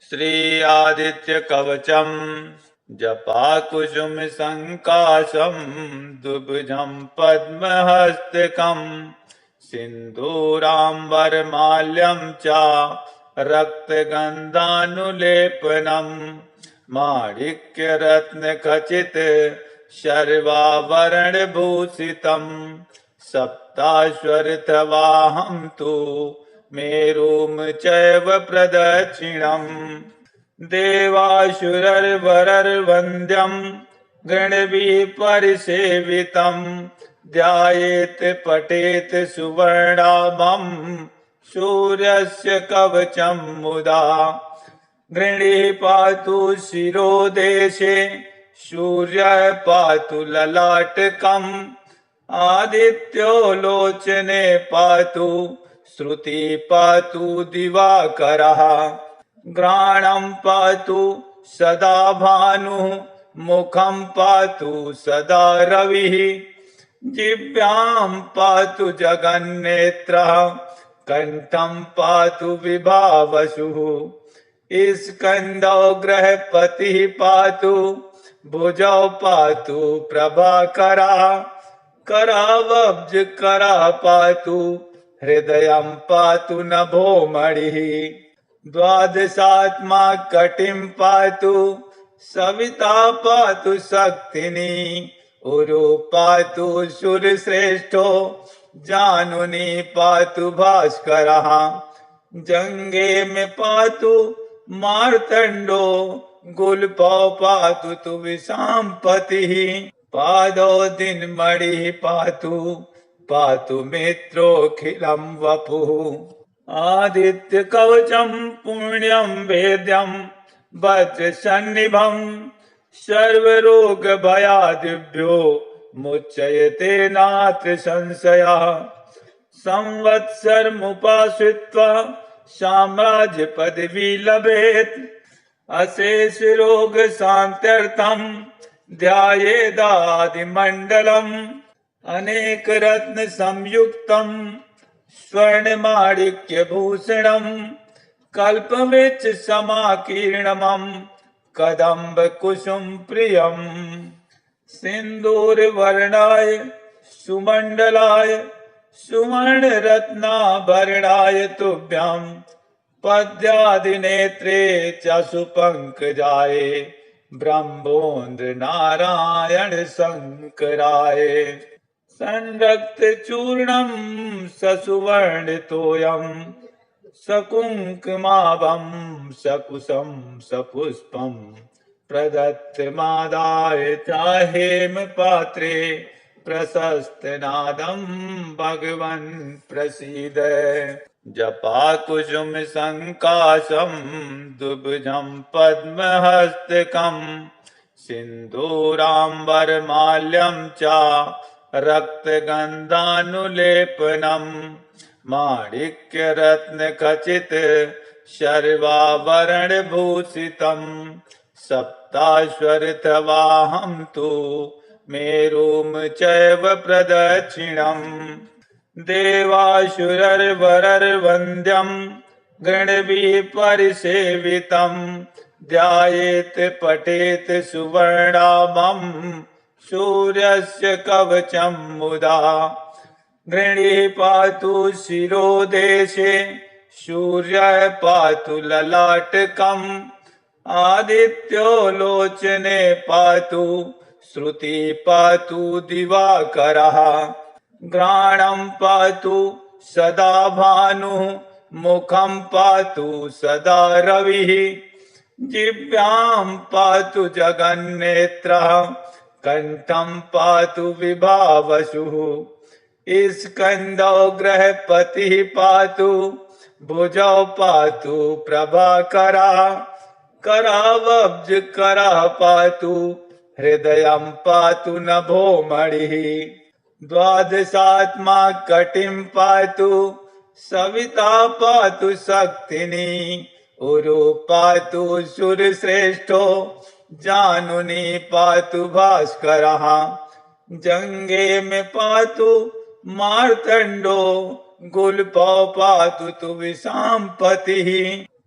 श्री आदित्य कवचम जपाकुसुम संकाशम दुभुजम पद्महस्तकम सिंदूरांबर माल्यम चा रक्तगंधानुलेपनम माणिक्य रत्न खचित शर्वावरण भूषितम सप्ताश्वरथवाहं तु मेरुं चैव प्रदक्षिणम् देवासुरर्वरर्वन्द्यं गणभिः परिसेवितं ध्यायेत् पठेत् सुवर्णाभं सूर्यस्य कवचं मुदा गृणीः पातु शिरोदेशे सूर्यः पातु ललाटकम् आदित्यो लोचने पातु श्रुति पातु दिवाकरः घ्राणं पातु सदा भानुः मुखं पातु सदा रविः जिह्वां पातु जगन्नेत्रः कंठं पातु विभावसुः स्कंदौ ग्रहपतिः पातु भुजौ पातु प्रभाकरः करावब्ज करा पातु हृदयं पातु नभो मणिः द्वादशात्मा कटिं पातु सविता पातु शक्तिनी उरु पातु शूरश्रेष्ठो जानुनी पातु भास्करः जंगे में पातु मार्तंडो गुल्पौ पातु तु विशाम्पतिः पादो दिनमणिः पातु पातु मित्रोऽखिलं वपुः आदित्य कवचं पुण्यं वेद्यं वज्रसन्निभं सर्वरोगभयादिभ्यो मुच्यते नात्र संशयः संवत्सरमुपाश्रित्वा साम्राज्य पदवी लभेत् अशेष रोग शान्त्यर्थं ध्यायेदादिमण्डलम् अनेक रत्न संयुक्तं स्वर्णमाणिक्यभूषणं कल्पवृक्ष समाकीर्णमं कदम्ब कुसुम प्रियं सिन्दूरवर्णाय सुमण्डलाय सुवर्णरत्नाभरणाय तुभ्यं पद्यादिनेत्रे च सुपङ्कजाय ब्रह्मोन्द्र नारायण शंकराय संरक्त चूर्णं ससुवर्णतोयं सकुङ्कुमाभं सकुशं सपुष्पं प्रदत्तमादाय चाहेम पात्रे प्रशस्तनादं भगवन् प्रसीद जपाकुसुम संकाशं दुभुजं पद्महस्तकं सिन्दूरांबरमाल्यं च रक्तगन्धानुलेपनं माणिक्यरत्नखचित शर्वाभरणभूषितं सप्ताश्वरथवाहं तु मेरुं चैव प्रदक्षिणम् देवासुरर्वरर्वन्द्यं गणभिः परिसेवितं ध्यायेत् पठेत् सुवर्णाभं सूर्यस्य कवचं मुदा गृणीः पातु शिरोदेशे सूर्यः पातु ललाटकम् आदित्यो लोचने पातु श्रुति पातु दिवाकरः घ्राणं पातु सदा भानुः मुखं पातु सदा रविः जिह्वां पातु जगन्नेत्रः कंठं पातु विभावसुः स्कंदौ ग्रहपतिः पातु भुजौ पातु प्रभाकरः करावब्ज करः पातु हृदयं पातु नभो मणिः द्वादशात्मा कटिं पातु सविता पातु शक्तिनी उरु पातु शूरश्रेष्ठो जानुनी पातु भास्करः जंगे में पातु मार्तंडो गुल्पौ पातु तु विशाम्पतिः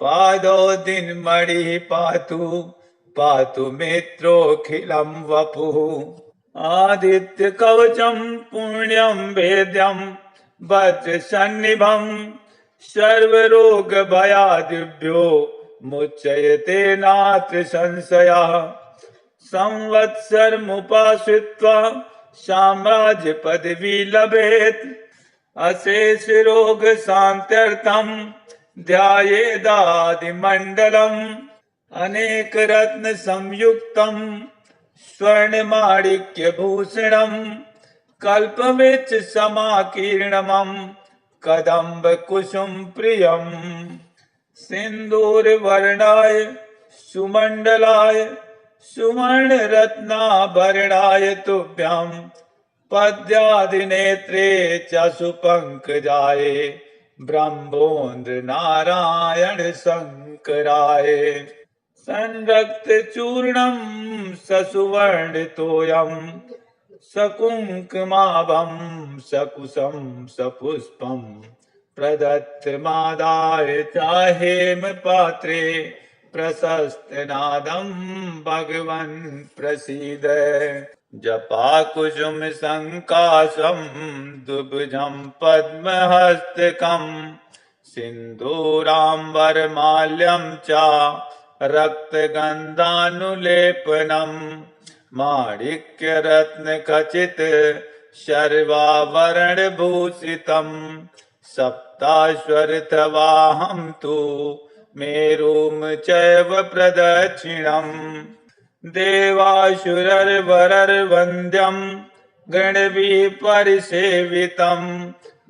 पादोदिन्मणिः पातु मित्रोऽखिलं वपुः आदित्यकवचं पुण्यं वेद्यं वज्रसन्निभं सर्वरोगभयादिभ्यो मुच्यते नात्र संशयः संवत्सरमुपाश्रित्वा साम्राज्यपदवी लभेत् अशेष रोग शान्त्यर्थं ध्यायेदादिमण्डलम् अनेक रत्न संयुक्तं स्वर्णमाणिक्यभूषणम् कल्पवृक्ष समाकीर्णमं कदम्ब कुसुम प्रियम् सिन्दूरवर्णाय सुमण्डलाय सुवर्णरत्नाभरणाय तुभ्यं पद्यादिनेत्रे चशुपङ्कजाय ब्रह्मोन्द्र नारायण शङ्कराय संरक्तचूर्णं ससुवर्णितोऽयं सकुङ्कुमाभं सकुशं सपुष्पं प्रदत्तमादाय चाहेम पात्रे प्रशस्तनादं भगवन् प्रसीद जपाकुसुम संकाशं दुभुजं पद्महस्तकं सिन्दूराम्बरमाल्यं च रक्तगन्धानुलेपनं माणिक्यरत्नखचित शर्वाभरणभूषितं सप्ताश्वरथवाहं तु मेरुं चैव प्रदक्षिणम् देवासुरर्वरर्वन्द्यं गणवीपरिसेवितं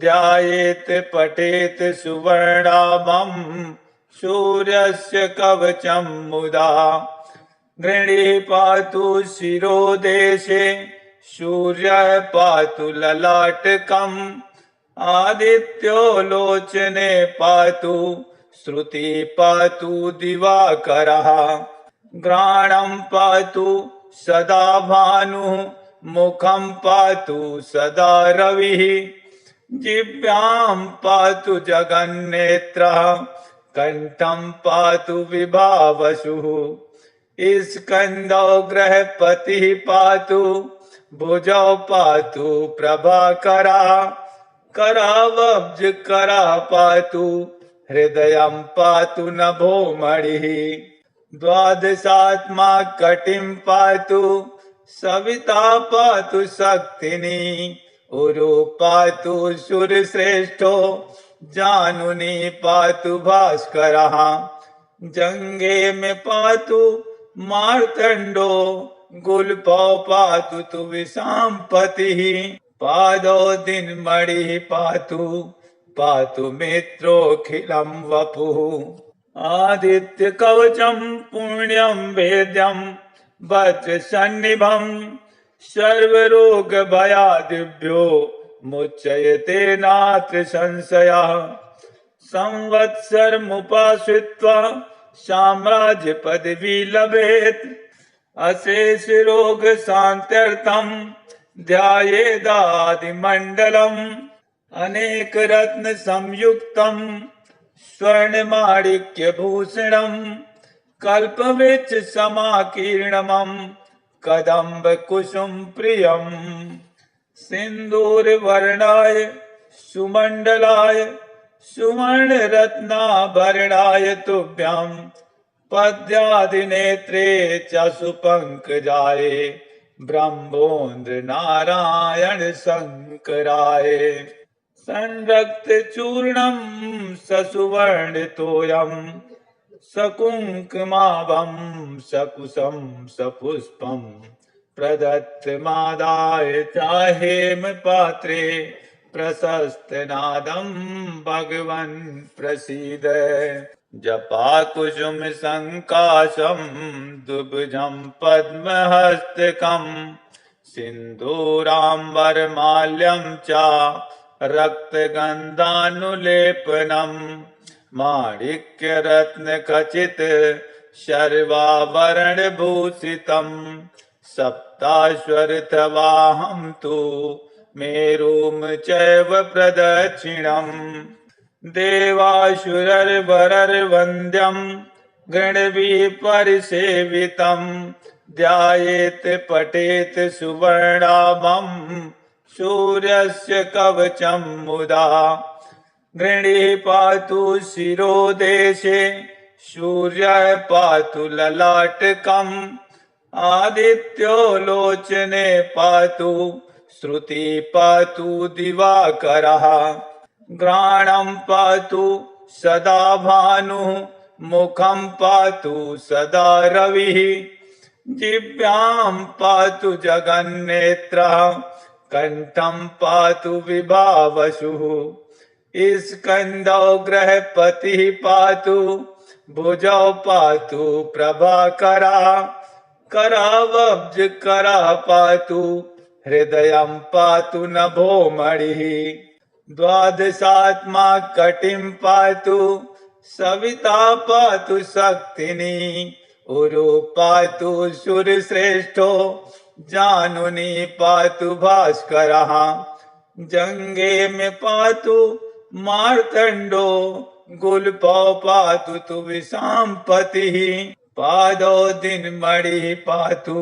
ध्यायेत् पठेत् सुवर्णाभं सूर्यस्य कवचं मुदा गृणीः पातु शिरोदेशे सूर्यः पातु ललाटकम् आदित्यो लोचने पातु श्रुति पातु दिवाकरः घ्राणं पातु सदा भानुः मुखं पातु सदा रविः जिह्वां पातु जगन्नेत्रः कंठं पातु विभावसुः स्कन्दौ गृहपतिः पातु भुजौ पातु प्रभाकरः करावब्जकरः पातु हृदयं पातु नभोमणिः द्वादशात्मा कटिं पातु सविता पातु शक्तिनी उरु पातु सुरश्रेष्ठो जानुनी पातु भास्करः जंगे में पातु मार्तंडो गुल्फौ पातु तु विशाम्पतिः पादौ दिन्मणिः पातु मित्रोऽखिलं वपुः आदित्यकवचं पुण्यं वेद्यं वज्रसन्निभं सर्वरोगभयादिभ्यो मुच्यते नात्र संशयः संवत्सरमुपाश्रित्वा साम्राज्यपदवी लभेत् अशेष रोग शान्त्यर्थं ध्यायेदादिमण्डलम् अनेक रत्न संयुक्तं स्वर्णमाणिक्यभूषणं कल्पवृक्ष समाकीर्णमं कदम्ब कुसुम प्रियम् सिन्दूरवर्णाय सुमण्डलाय सुवर्णरत्नाभरणाय तुभ्यं पद्यादिनेत्रे चशुपङ्कजाय ब्रह्मोन्द्र नारायण शङ्कराय संरक्तचूर्णं ससुवर्णितोऽयं सकुङ्कुमाभं सकुशं सपुष्पं प्रदत्तमादाय चाहेम पात्रे प्रशस्तनादं भगवन् प्रसीद जपाकुसुम संकाशं दुभुजं पद्महस्तकं सिन्दूराम्बरमाल्यं च रक्तगन्धानुलेपनं माणिक्यरत्नखचित शर्वाभरणभूषितं सप्ताश्वरथवाहं तु मेरुं चैव प्रदक्षिणम् देवासुरर्वरर्वन्द्यम् गणभिः परिसेवितम् ध्यायेत् पठेत् सुवर्णाभम् सूर्यस्य कवचं मुदा गृणीः पातु शिरोदेशे सूर्यः पातु ललाटकम् आदित्यो लोचने पातु श्रुति पातु दिवाकरः घ्राणं पातु सदा भानुः मुखं पातु सदा रविः जिह्वां पातु जगन्नेत्रः कंठं पातु विभावसुः स्कंदौ ग्रहपतिः पातु भुजौ पातु प्रभाकरः करावब्जकरः पातु हृदयं पातु नभोमणिः द्वादशात्मा कटिं पातु सविता पातु शक्तिनी उरु पातु सूर्यश्रेष्ठो जानुनी पातु भास्करः जंगे में पातु मार्तंडो गुल्पौ पातु तु विषाम्पतिः पादौ दिनमणिः पातु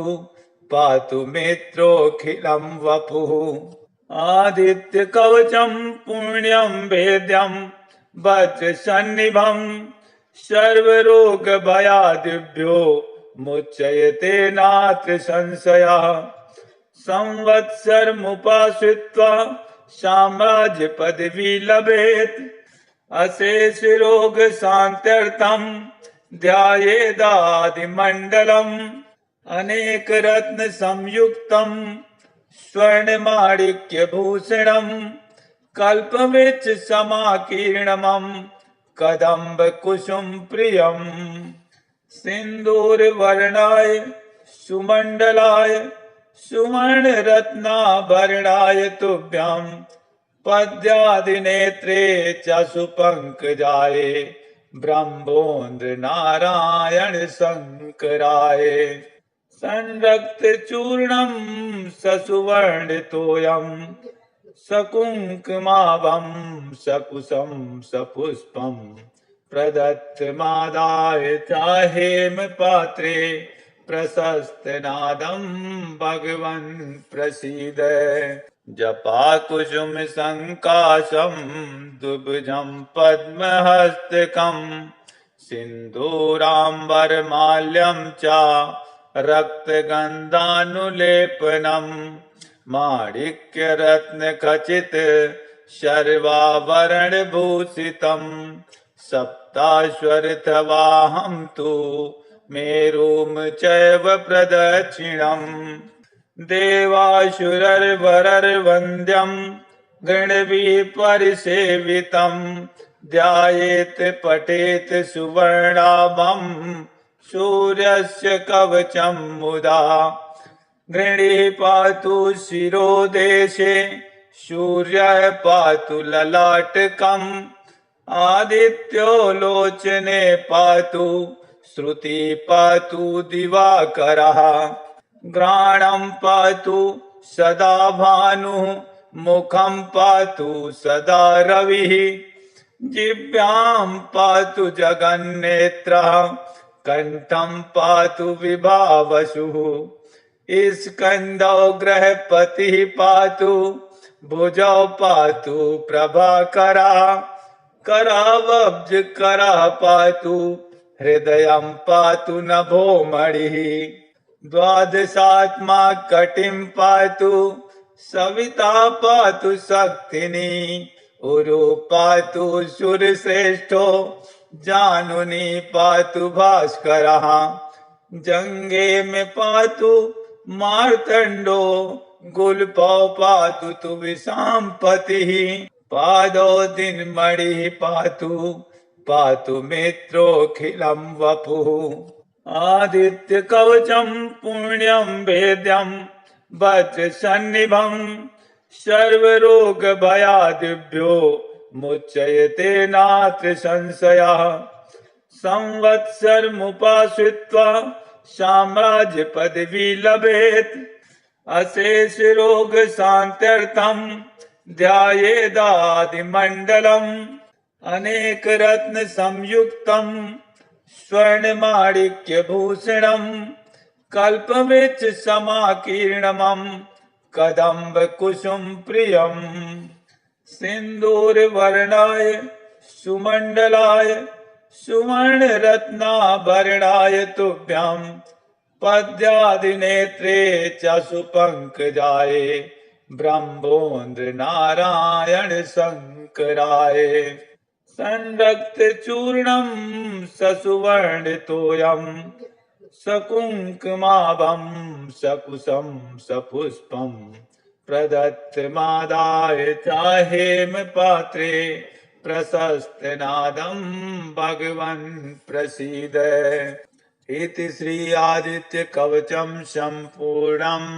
पातु मित्रोऽखिलं वपुः आदित्य कवचं पुण्यं वेद्यं वज्रसन्निभं सर्वरोगभयादिभ्यो मुच्यते नात्र संशयः संवत्सरमुपाश्रित्वा साम्राज्यपदवी लभेत् अशेष रोग शान्त्यर्थं ध्यायेदादिमण्डलम् अनेक रत्न संयुक्तं स्वर्णमाणिक्यभूषणं कल्पवृक्ष समाकीर्णमं कदम्ब कुसुम प्रियं सिन्दूरवर्णाय सुमण्डलाय सुवर्णरत्नाभरणाय तुभ्यं पद्यादिनेत्रे च सुपङ्कजाय ब्रह्मोन्द्र नारायण शङ्कराय संरक्तचूर्णं ससुवर्णितोऽयं सकुङ्कुमाभं सकुशं सपुष्पं प्रदत्तमादाय चाहेम पात्रे प्रशस्तनादं भगवन् प्रसीद जपा कुसुम संकाशं दुभुजं पद्महस्तकं सिन्दूराम्बरमाल्यं च रक्तगन्धानुलेपनम् माणिक्यरत्नखचित शर्वाभरणभूषितम् सप्ताश्वरथवाहं तु मेरुं चैव प्रदक्षिणम् देवासुरर्वरर्वन्द्यं गणभिः परिसेवितम् ध्यायेत् पठेत् सुवर्णाभम् सूर्यस्य कवचं मुदा गृणीः पातु शिरोदेशे सूर्यः पातु ललाटकम् आदित्यो लोचने पातु श्रुति पातु दिवाकरः घ्राणं पातु सदा भानुः मुखं पातु सदा रविः जिह्वां पातु जगन्नेत्रः कंठं पातु विभावसुः स्कंदौ ग्रहपतिः पातु भुजौ पातु प्रभाकरः करावब्जकरः पातु हृदयं पातु नभोमणिः द्वादशात्मा कटिं पातु सविता पातु शक्तिनी उरु पातु सूर्यश्रेष्ठो जानुनी पातु भास्करः जंगे में पातु मार्तंडो गुल्पौ पातु तु विषाम्पतिः पादौ दिनमणिः पातु पातु मित्रोऽखिलं वपुः आदित्य कवचं पुण्यं वेद्यं वज्रसन्निभं सर्वरोगभयादिभ्यो मुच्यते नात्र संशयः संवत्सरमुपाश्रित्वा साम्राज्यपदवी लभेत् अशेष रोग शान्त्यर्थं ध्यायेदादिमण्डलम् अनेक रत्न संयुक्तम स्वर्णमाणिक्यभूषणम कल्पवृक्ष समाकीर्णमं कदम्ब कुसुम प्रियम सिंदूरवर्णाय सुमंडलाय सुवर्ण रत्नाभरणाय तुभ्यं पद्यादिनेत्रे च सुपंकजाय ब्रह्मोन्द्र नारायण शंकराय संरक्त चूर्णम ससुवर्णितोयम सकुंकुमाभं सकुशं सपुष्पं प्रदत्तमादाय चाहेम पात्रे प्रशस्तनादं भगवन् प्रसीद इति श्री आदित्य कवचम संपूर्णम्।